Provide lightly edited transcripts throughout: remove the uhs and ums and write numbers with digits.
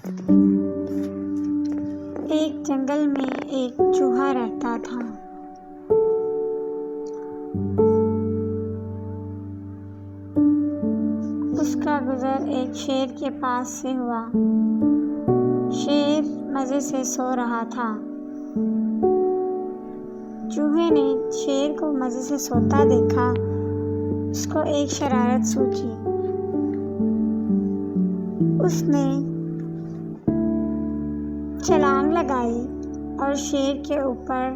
एक जंगल में एक चूहा रहता था। उसका गुजर एक शेर के पास से हुआ। शेर मज़े से सो रहा था। चूहे ने शेर को मज़े से सोता देखा। उसको एक शरारत सूझी। उसने छलांग लगाई और शेर के ऊपर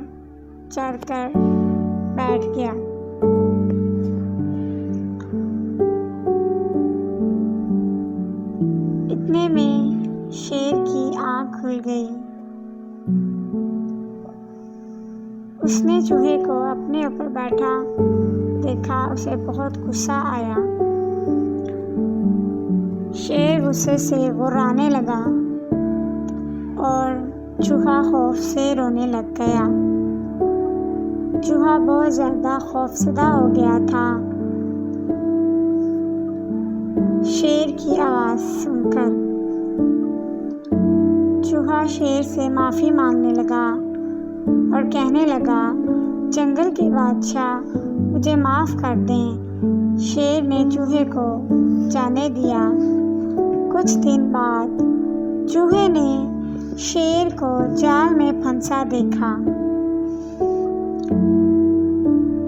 चढ़कर बैठ गया। इतने में शेर की आँख खुल गई। उसने चूहे को अपने ऊपर बैठा देखा। उसे बहुत गुस्सा आया। शेर गुस्से से गुर्राने लगा और चूहा खौफ से रोने लग गया। चूहा बहुत ज़्यादा खौफज़दा हो गया था शेर की आवाज़ सुनकर। चूहा शेर से माफ़ी मांगने लगा और कहने लगा, जंगल के बादशाह, मुझे माफ़ कर दें। शेर ने चूहे को जाने दिया। कुछ दिन बाद चूहे ने शेर को जाल में फंसा देखा।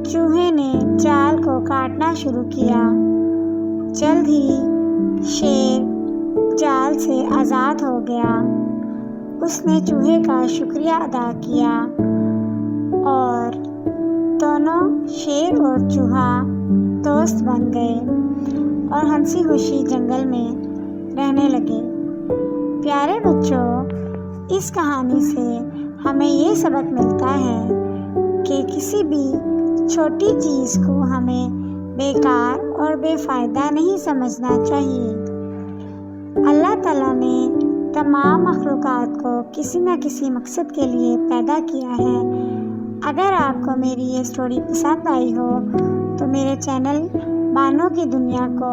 चूहे ने जाल को काटना शुरू किया। जल्द ही शेर जाल से आज़ाद हो गया। उसने चूहे का शुक्रिया अदा किया और दोनों शेर और चूहा दोस्त बन गए और हंसी खुशी जंगल में रहने लगे। प्यारे बच्चों, इस कहानी से हमें ये सबक मिलता है कि किसी भी छोटी चीज़ को हमें बेकार और बेफ़ायदा नहीं समझना चाहिए। अल्लाह ताला ने तमाम मखलूक़ात को किसी न किसी मकसद के लिए पैदा किया है। अगर आपको मेरी ये स्टोरी पसंद आई हो तो मेरे चैनल बानो की दुनिया को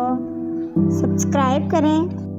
सब्सक्राइब करें